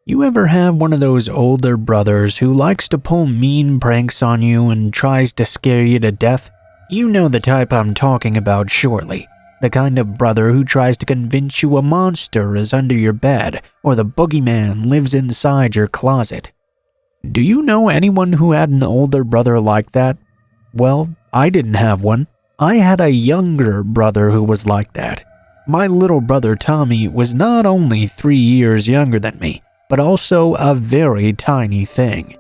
You ever have one of those older brothers who likes to pull mean pranks on you and tries to scare you to death? You know the type I'm talking about surely. The kind of brother who tries to convince you a monster is under your bed or the boogeyman lives inside your closet. Do you know anyone who had an older brother like that? Well, I didn't have one. I had a younger brother who was like that. My little brother Tommy was not only 3 years younger than me, but also a very tiny thing.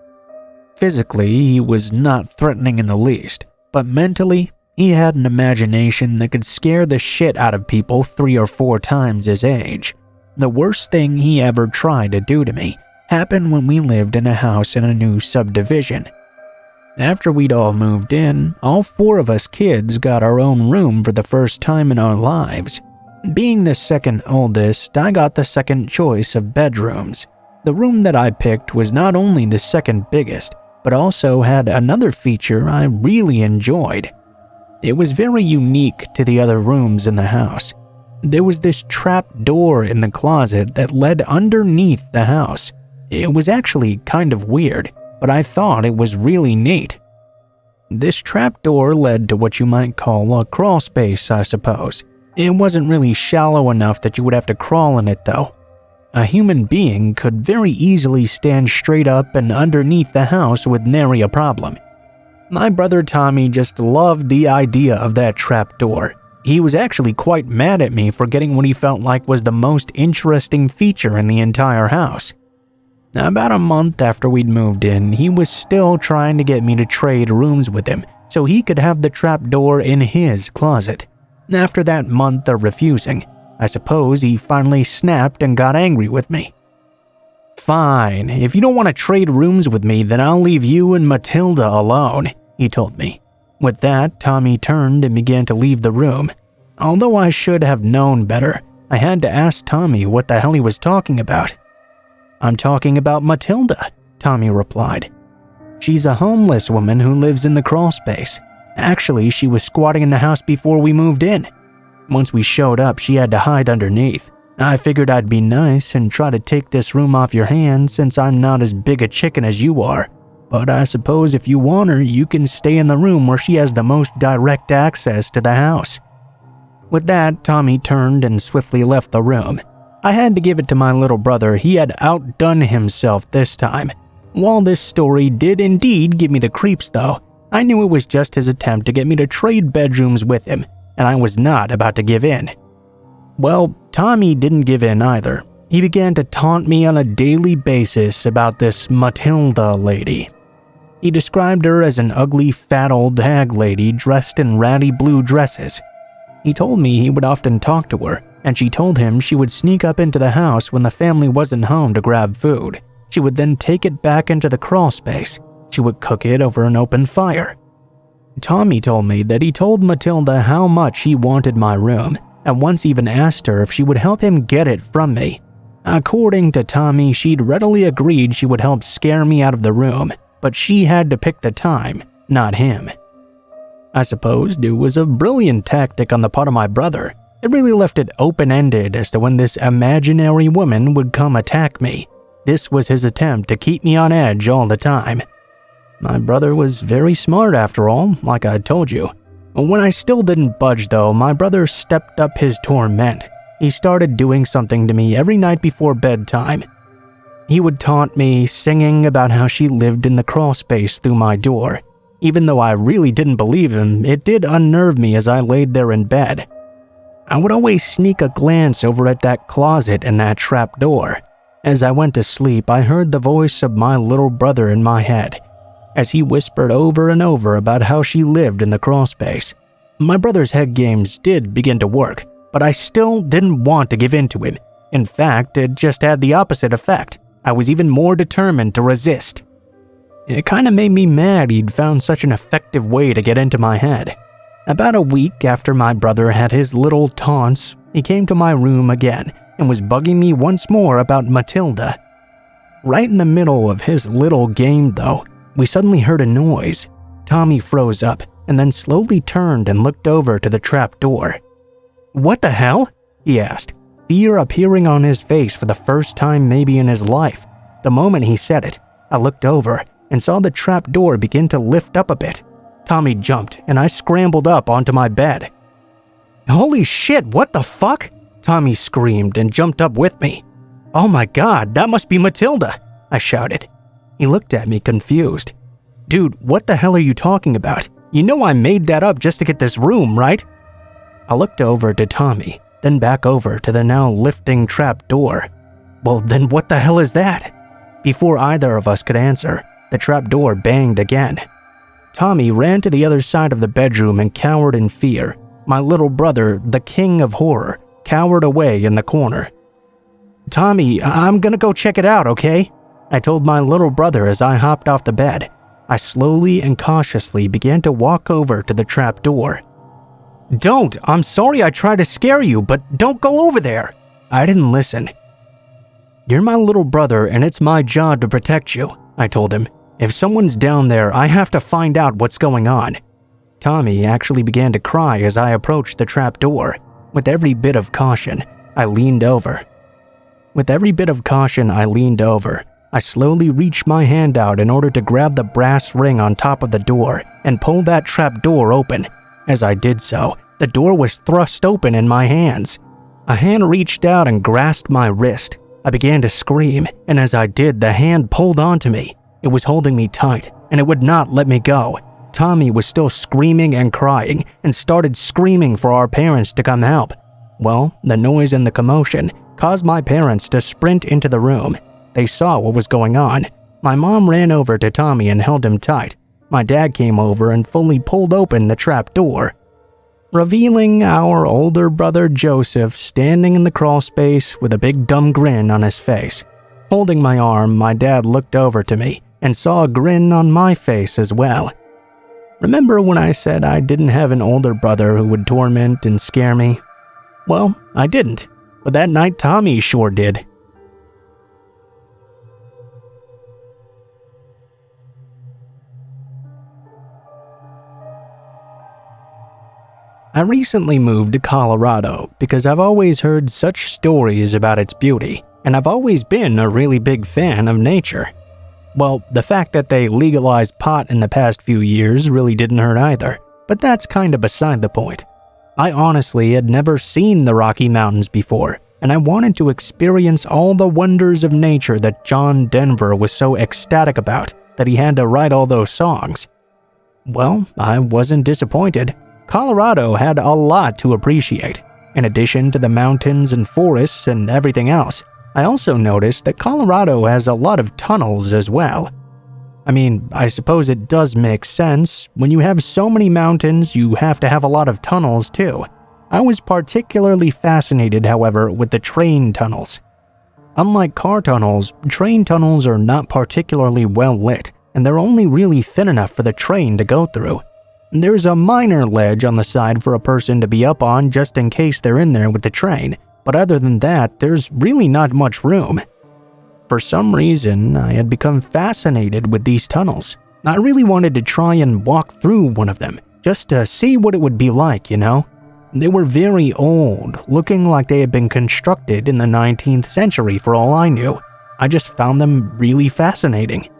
Physically, he was not threatening in the least, but mentally, he had an imagination that could scare the shit out of people 3 or 4 times his age. The worst thing he ever tried to do to me happened when we lived in a house in a new subdivision. After we'd all moved in, all 4 of us kids got our own room for the first time in our lives. Being the second oldest, I got the second choice of bedrooms. The room that I picked was not only the second biggest, but also had another feature I really enjoyed. It was very unique to the other rooms in the house. There was this trap door in the closet that led underneath the house. It was actually kind of weird, but I thought it was really neat. This trap door led to what you might call a crawl space, I suppose. It wasn't really shallow enough that you would have to crawl in it though. A human being could very easily stand straight up and underneath the house with nary a problem. My brother Tommy just loved the idea of that trapdoor. He was actually quite mad at me for getting what he felt like was the most interesting feature in the entire house. About a month after we'd moved in, he was still trying to get me to trade rooms with him so he could have the trapdoor in his closet. After that month of refusing, I suppose he finally snapped and got angry with me. "Fine, if you don't want to trade rooms with me, then I'll leave you and Matilda alone," he told me. With that, Tommy turned and began to leave the room. Although I should have known better, I had to ask Tommy what the hell he was talking about. "I'm talking about Matilda," Tommy replied. "She's a homeless woman who lives in the crawl space. Actually, she was squatting in the house before we moved in. Once we showed up, she had to hide underneath. I figured I'd be nice and try to take this room off your hands since I'm not as big a chicken as you are. But I suppose if you want her, you can stay in the room where she has the most direct access to the house." With that, Tommy turned and swiftly left the room. I had to give it to my little brother, he had outdone himself this time. While this story did indeed give me the creeps though, I knew it was just his attempt to get me to trade bedrooms with him, and I was not about to give in. Well, Tommy didn't give in either. He began to taunt me on a daily basis about this Matilda lady. He described her as an ugly, fat old hag lady dressed in ratty blue dresses. He told me he would often talk to her, and she told him she would sneak up into the house when the family wasn't home to grab food. She would then take it back into the crawl space. She would cook it over an open fire. Tommy told me that he told Matilda how much he wanted my room, and once even asked her if she would help him get it from me. According to Tommy, she'd readily agreed she would help scare me out of the room, but she had to pick the time, not him. I supposed it was a brilliant tactic on the part of my brother. It really left it open-ended as to when this imaginary woman would come attack me. This was his attempt to keep me on edge all the time. My brother was very smart after all, like I told you. When I still didn't budge though, my brother stepped up his torment. He started doing something to me every night before bedtime. He would taunt me, singing about how she lived in the crawl space through my door. Even though I really didn't believe him, it did unnerve me as I laid there in bed. I would always sneak a glance over at that closet and that trap door. As I went to sleep, I heard the voice of my little brother in my head, as he whispered over and over about how she lived in the crawl space. My brother's head games did begin to work, but I still didn't want to give in to him. In fact, it just had the opposite effect. I was even more determined to resist. It kinda made me mad he'd found such an effective way to get into my head. About a week after my brother had his little taunts, he came to my room again and was bugging me once more about Matilda. Right in the middle of his little game though, we suddenly heard a noise. Tommy froze up and then slowly turned and looked over to the trap door. "What the hell?" he asked, fear appearing on his face for the first time maybe in his life. The moment he said it, I looked over and saw the trap door begin to lift up a bit. Tommy jumped and I scrambled up onto my bed. "Holy shit, what the fuck?" Tommy screamed and jumped up with me. "Oh my god, that must be Matilda," I shouted. He looked at me confused. "Dude, what the hell are you talking about? You know I made that up just to get this room, right?" I looked over to Tommy, then back over to the now lifting trap door. "Well, then what the hell is that?" Before either of us could answer, the trap door banged again. Tommy ran to the other side of the bedroom and cowered in fear. My little brother, the king of horror, cowered away in the corner. "Tommy, I'm gonna go check it out, okay?" I told my little brother as I hopped off the bed. I slowly and cautiously began to walk over to the trap door. "Don't! I'm sorry I tried to scare you, but don't go over there!" I didn't listen. "You're my little brother and it's my job to protect you," I told him. "If someone's down there, I have to find out what's going on." Tommy actually began to cry as I approached the trap door. With every bit of caution, I leaned over. I slowly reached my hand out in order to grab the brass ring on top of the door and pull that trap door open. As I did so, the door was thrust open in my hands. A hand reached out and grasped my wrist. I began to scream, and as I did, the hand pulled onto me. It was holding me tight, and it would not let me go. Tommy was still screaming and crying, and started screaming for our parents to come help. Well, the noise and the commotion caused my parents to sprint into the room. They saw what was going on. My mom ran over to Tommy and held him tight. My dad came over and fully pulled open the trap door, revealing our older brother Joseph standing in the crawl space with a big dumb grin on his face. Holding my arm, my dad looked over to me and saw a grin on my face as well. Remember when I said I didn't have an older brother who would torment and scare me? Well, I didn't, but that night Tommy sure did. I recently moved to Colorado because I've always heard such stories about its beauty, and I've always been a really big fan of nature. Well, the fact that they legalized pot in the past few years really didn't hurt either, but that's kind of beside the point. I honestly had never seen the Rocky Mountains before, and I wanted to experience all the wonders of nature that John Denver was so ecstatic about that he had to write all those songs. Well, I wasn't disappointed. Colorado had a lot to appreciate. In addition to the mountains and forests and everything else, I also noticed that Colorado has a lot of tunnels as well. I mean, I suppose it does make sense. When you have so many mountains, you have to have a lot of tunnels too. I was particularly fascinated, however, with the train tunnels. Unlike car tunnels, train tunnels are not particularly well lit, and they're only really thin enough for the train to go through. There's a minor ledge on the side for a person to be up on just in case they're in there with the train, but other than that, there's really not much room. For some reason, I had become fascinated with these tunnels. I really wanted to try and walk through one of them, just to see what it would be like, you know? They were very old, looking like they had been constructed in the 19th century for all I knew. I just found them really fascinating.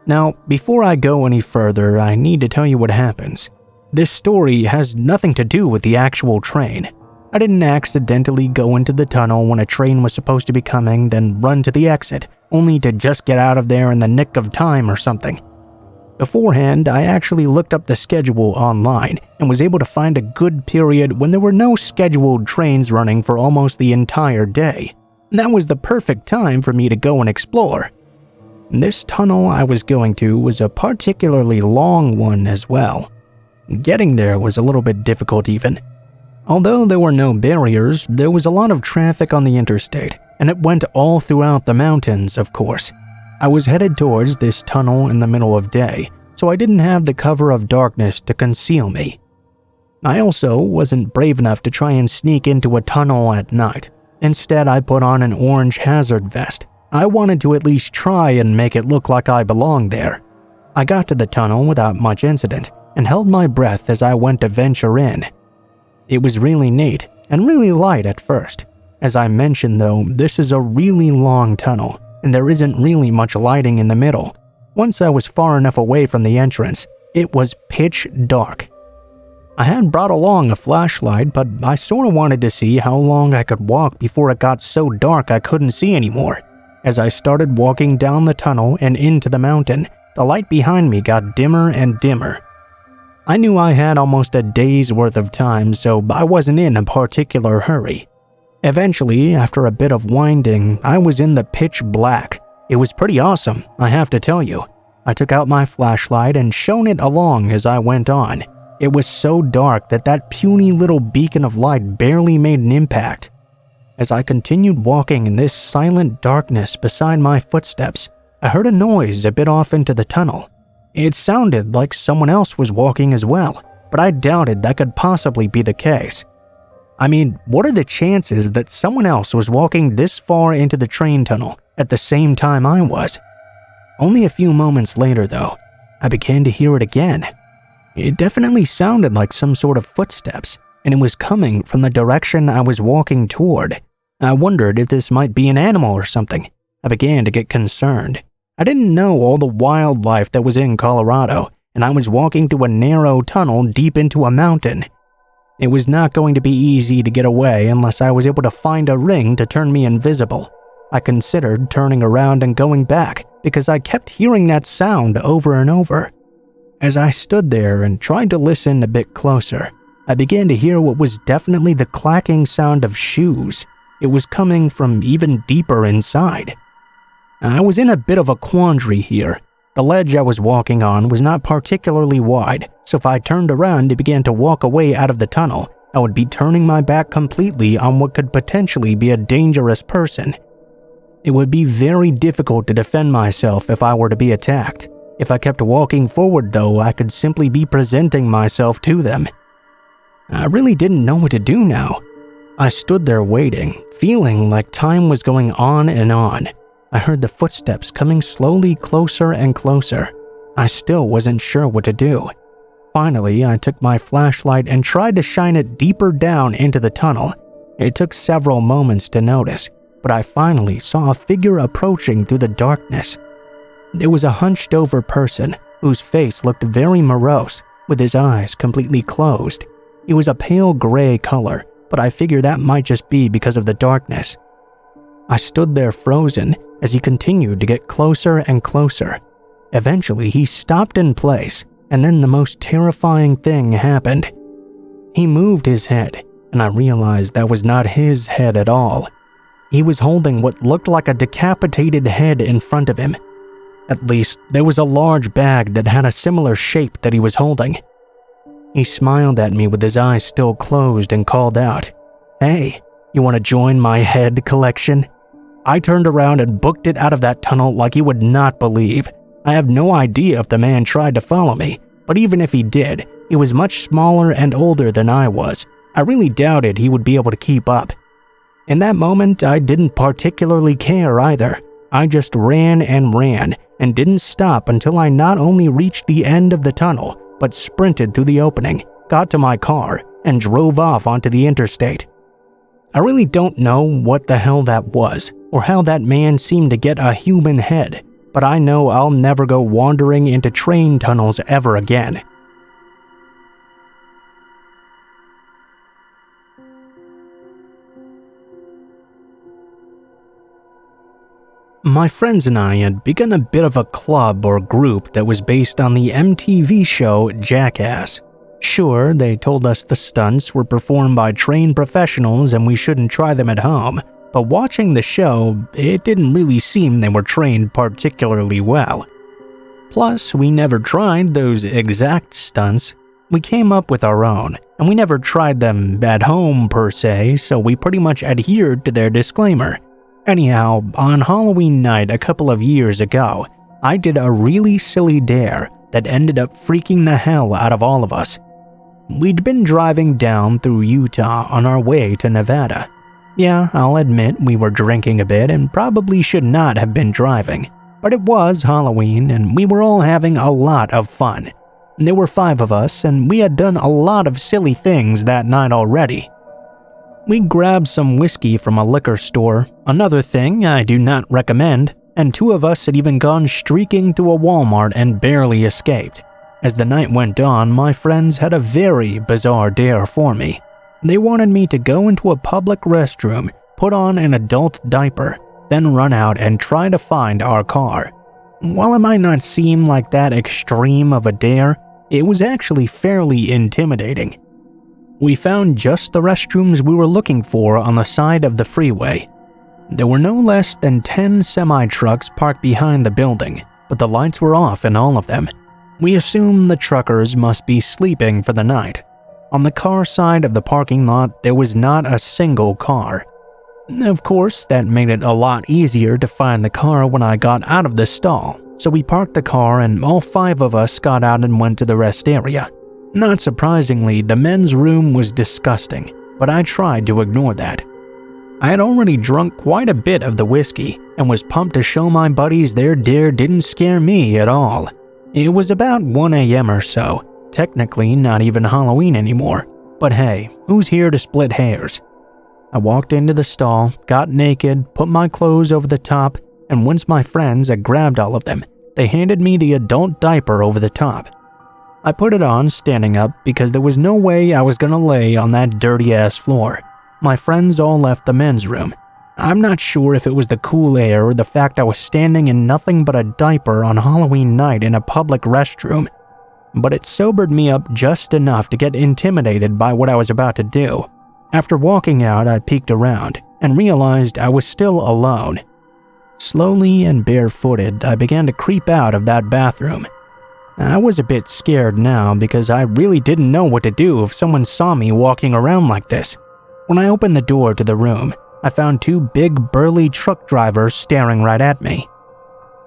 Now, before I go any further, I need to tell you what happens. This story has nothing to do with the actual train. I didn't accidentally go into the tunnel when a train was supposed to be coming, then run to the exit, only to just get out of there in the nick of time or something. Beforehand, I actually looked up the schedule online and was able to find a good period when there were no scheduled trains running for almost the entire day. That was the perfect time for me to go and explore. This tunnel I was going to was a particularly long one as well. Getting there was a little bit difficult even. Although there were no barriers, there was a lot of traffic on the interstate, and it went all throughout the mountains, of course. I was headed towards this tunnel in the middle of day, so I didn't have the cover of darkness to conceal me. I also wasn't brave enough to try and sneak into a tunnel at night. Instead, I put on an orange hazard vest. I wanted to at least try and make it look like I belonged there. I got to the tunnel without much incident and held my breath as I went to venture in. It was really neat and really light at first. As I mentioned though, this is a really long tunnel, and there isn't really much lighting in the middle. Once I was far enough away from the entrance, it was pitch dark. I had brought along a flashlight, but I sort of wanted to see how long I could walk before it got so dark I couldn't see anymore. As I started walking down the tunnel and into the mountain, the light behind me got dimmer and dimmer. I knew I had almost a day's worth of time, so I wasn't in a particular hurry. Eventually, after a bit of winding, I was in the pitch black. It was pretty awesome, I have to tell you. I took out my flashlight and shone it along as I went on. It was so dark that puny little beacon of light barely made an impact. As I continued walking in this silent darkness beside my footsteps, I heard a noise a bit off into the tunnel. It sounded like someone else was walking as well, but I doubted that could possibly be the case. I mean, what are the chances that someone else was walking this far into the train tunnel at the same time I was? Only a few moments later, though, I began to hear it again. It definitely sounded like some sort of footsteps, and it was coming from the direction I was walking toward. I wondered if this might be an animal or something. I began to get concerned. I didn't know all the wildlife that was in Colorado, and I was walking through a narrow tunnel deep into a mountain. It was not going to be easy to get away unless I was able to find a ring to turn me invisible. I considered turning around and going back because I kept hearing that sound over and over. As I stood there and tried to listen a bit closer, I began to hear what was definitely the clacking sound of shoes. It was coming from even deeper inside. I was in a bit of a quandary here. The ledge I was walking on was not particularly wide, so if I turned around and began to walk away out of the tunnel, I would be turning my back completely on what could potentially be a dangerous person. It would be very difficult to defend myself if I were to be attacked. If I kept walking forward, though, I could simply be presenting myself to them. I really didn't know what to do now. I stood there waiting, feeling like time was going on and on. I heard the footsteps coming slowly closer and closer. I still wasn't sure what to do. Finally, I took my flashlight and tried to shine it deeper down into the tunnel. It took several moments to notice, but I finally saw a figure approaching through the darkness. It was a hunched-over person whose face looked very morose, with his eyes completely closed. He was a pale gray color, but I figured that might just be because of the darkness. I stood there frozen as he continued to get closer and closer. Eventually, he stopped in place, and then the most terrifying thing happened. He moved his head, and I realized that was not his head at all. He was holding what looked like a decapitated head in front of him. At least, there was a large bag that had a similar shape that he was holding. He smiled at me with his eyes still closed and called out, "Hey, you want to join my head collection?" I turned around and booked it out of that tunnel like you would not believe. I have no idea if the man tried to follow me, but even if he did, he was much smaller and older than I was. I really doubted he would be able to keep up. In that moment, I didn't particularly care either. I just ran and didn't stop until I not only reached the end of the tunnel, but sprinted through the opening, got to my car, and drove off onto the interstate. I really don't know what the hell that was, or how that man seemed to get a human head, but I know I'll never go wandering into train tunnels ever again. My friends and I had begun a bit of a club or group that was based on the MTV show Jackass. Sure, they told us the stunts were performed by trained professionals and we shouldn't try them at home, but watching the show, it didn't really seem they were trained particularly well. Plus, we never tried those exact stunts. We came up with our own, and we never tried them at home per se, so we pretty much adhered to their disclaimer. Anyhow, on Halloween night a couple of years ago, I did a really silly dare that ended up freaking the hell out of all of us. We'd been driving down through Utah on our way to Nevada. Yeah, I'll admit we were drinking a bit and probably should not have been driving, but it was Halloween and we were all having a lot of fun. There were 5 of us and we had done a lot of silly things that night already. We grabbed some whiskey from a liquor store. Another thing I do not recommend. and 2 of us had even gone streaking through a Walmart and barely escaped. As the night went on, my friends had a very bizarre dare for me. They wanted me to go into a public restroom, put on an adult diaper, then run out and try to find our car. While it might not seem like that extreme of a dare, it was actually fairly intimidating. We found just the restrooms we were looking for on the side of the freeway. There were no less than 10 semi-trucks parked behind the building, but the lights were off in all of them. We assumed the truckers must be sleeping for the night. On the car side of the parking lot, there was not a single car. Of course, that made it a lot easier to find the car when I got out of the stall, so we parked the car and all 5 of us got out and went to the rest area. Not surprisingly, the men's room was disgusting, but I tried to ignore that. I had already drunk quite a bit of the whiskey and was pumped to show my buddies their dare didn't scare me at all. It was about 1 a.m. or so, technically not even Halloween anymore, but hey, who's here to split hairs? I walked into the stall, got naked, put my clothes over the top, and once my friends had grabbed all of them, they handed me the adult diaper over the top. I put it on standing up because there was no way I was gonna lay on that dirty-ass floor. My friends all left the men's room. I'm not sure if it was the cool air or the fact I was standing in nothing but a diaper on Halloween night in a public restroom, but it sobered me up just enough to get intimidated by what I was about to do. After walking out, I peeked around and realized I was still alone. Slowly and barefooted, I began to creep out of that bathroom. I was a bit scared now because I really didn't know what to do if someone saw me walking around like this. When I opened the door to the room, I found 2 big burly truck drivers staring right at me.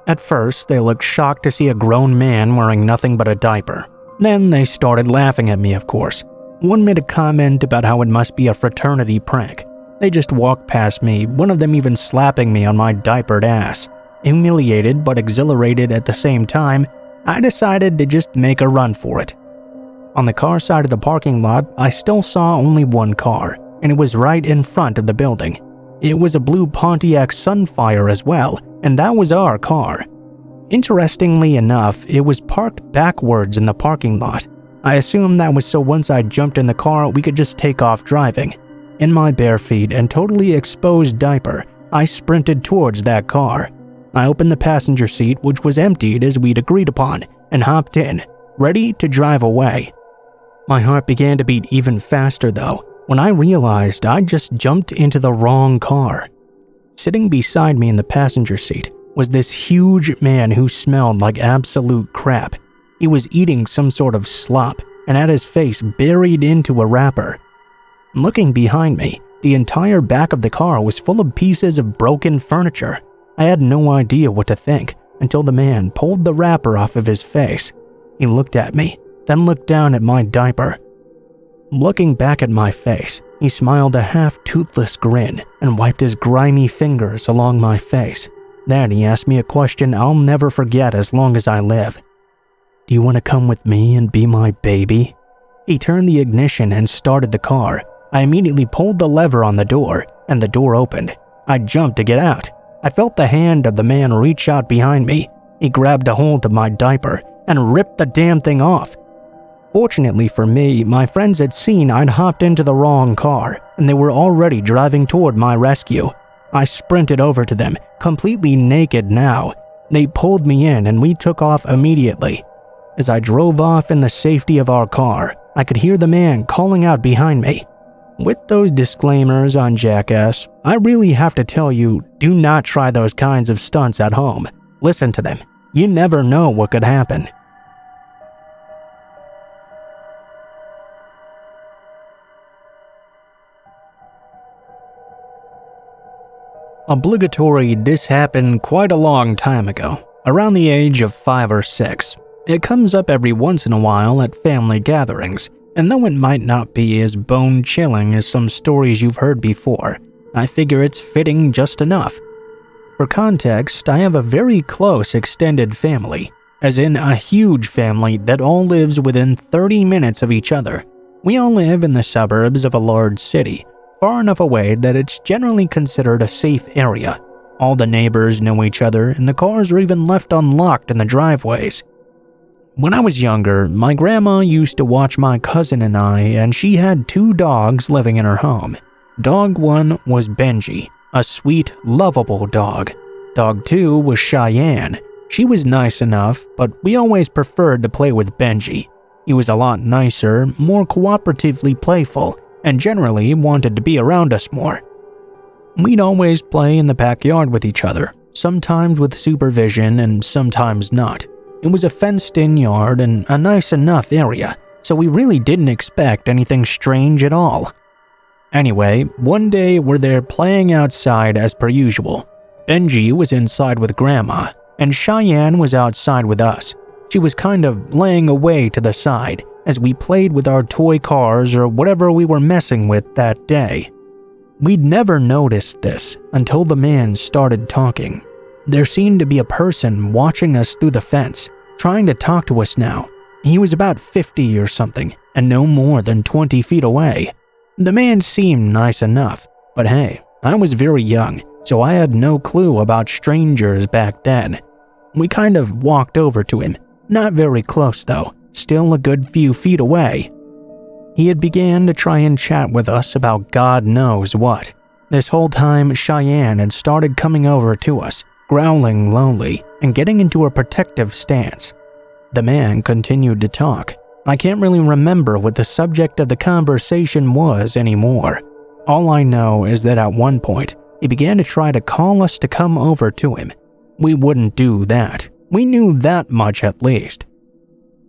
At first, they looked shocked to see a grown man wearing nothing but a diaper. Then they started laughing at me, of course. One made a comment about how it must be a fraternity prank. They just walked past me, one of them even slapping me on my diapered ass. Humiliated but exhilarated at the same time, I decided to just make a run for it. On the car side of the parking lot, I still saw only 1 car, and it was right in front of the building. It was a blue Pontiac Sunfire as well, and that was our car. Interestingly enough, it was parked backwards in the parking lot. I assumed that was so once I jumped in the car, we could just take off driving. In my bare feet and totally exposed diaper, I sprinted towards that car. I opened the passenger seat, which was emptied as we'd agreed upon, and hopped in, ready to drive away. My heart began to beat even faster though, when I realized I'd just jumped into the wrong car. Sitting beside me in the passenger seat was this huge man who smelled like absolute crap. He was eating some sort of slop and had his face buried into a wrapper. Looking behind me, the entire back of the car was full of pieces of broken furniture. I had no idea what to think until the man pulled the wrapper off of his face. He looked at me, then looked down at my diaper. Looking back at my face, he smiled a half-toothless grin and wiped his grimy fingers along my face. Then he asked me a question I'll never forget as long as I live. "Do you want to come with me and be my baby?" He turned the ignition and started the car. I immediately pulled the lever on the door, and the door opened. I jumped to get out. I felt the hand of the man reach out behind me. He grabbed a hold of my diaper and ripped the damn thing off. Fortunately for me, my friends had seen I'd hopped into the wrong car, and they were already driving toward my rescue. I sprinted over to them, completely naked now. They pulled me in and we took off immediately. As I drove off in the safety of our car, I could hear the man calling out behind me. With those disclaimers on Jackass, I really have to tell you, do not try those kinds of stunts at home. Listen to them. You never know what could happen. Obligatory, this happened quite a long time ago, around the age of 5 or 6. It comes up every once in a while at family gatherings, and though it might not be as bone-chilling as some stories you've heard before, I figure it's fitting just enough. For context, I have a very close extended family, as in a huge family that all lives within 30 minutes of each other. We all live in the suburbs of a large city, far enough away that it's generally considered a safe area. All the neighbors know each other, and the cars are even left unlocked in the driveways. When I was younger, my grandma used to watch my cousin and I, and she had 2 dogs living in her home. Dog 1 was Benji, a sweet, lovable dog. Dog 2 was Cheyenne. She was nice enough, but we always preferred to play with Benji. He was a lot nicer, more cooperatively playful, and generally wanted to be around us more. We'd always play in the backyard with each other, sometimes with supervision and sometimes not. It was a fenced-in yard and a nice enough area, so we really didn't expect anything strange at all. Anyway, one day we're there playing outside as per usual. Benji was inside with Grandma, and Cheyenne was outside with us. She was kind of laying away to the side as we played with our toy cars or whatever we were messing with that day. We'd never noticed this until the man started talking. There seemed to be a person watching us through the fence, trying to talk to us now. He was about 50 or something, and no more than 20 feet away. The man seemed nice enough, but hey, I was very young, so I had no clue about strangers back then. We kind of walked over to him, not very close though, still a good few feet away. He had began to try and chat with us about God knows what. This whole time, Cheyenne had started coming over to us, growling lowly and getting into a protective stance. The man continued to talk. I can't really remember what the subject of the conversation was anymore. All I know is that at one point, he began to try to call us to come over to him. We wouldn't do that. We knew that much at least.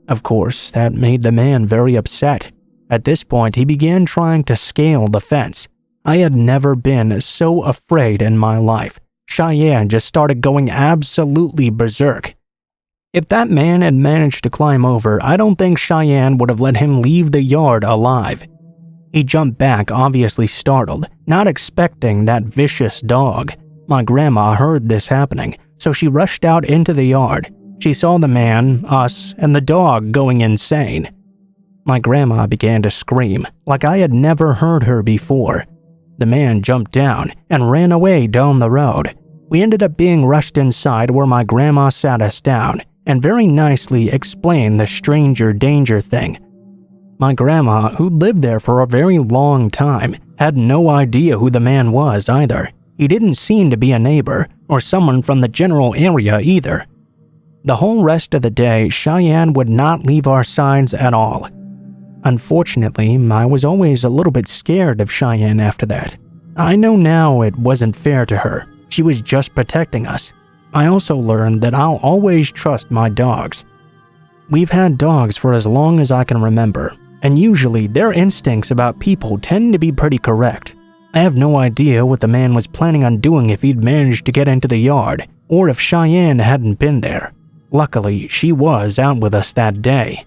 Of course, that made the man very upset. At this point, he began trying to scale the fence. I had never been so afraid in my life. Cheyenne just started going absolutely berserk. If that man had managed to climb over, I don't think Cheyenne would have let him leave the yard alive. He jumped back, obviously startled, not expecting that vicious dog. My grandma heard this happening, so she rushed out into the yard. She saw the man, us, and the dog going insane. My grandma began to scream, like I had never heard her before. The man jumped down and ran away down the road. We ended up being rushed inside where my grandma sat us down and very nicely explained the stranger danger thing. My grandma, who lived there for a very long time, had no idea who the man was either. He didn't seem to be a neighbor or someone from the general area either. The whole rest of the day, Cheyenne would not leave our sides at all. Unfortunately, I was always a little bit scared of Cheyenne after that. I know now it wasn't fair to her. She was just protecting us. I also learned that I'll always trust my dogs. We've had dogs for as long as I can remember, and usually their instincts about people tend to be pretty correct. I have no idea what the man was planning on doing if he'd managed to get into the yard, or if Cheyenne hadn't been there. Luckily, she was out with us that day.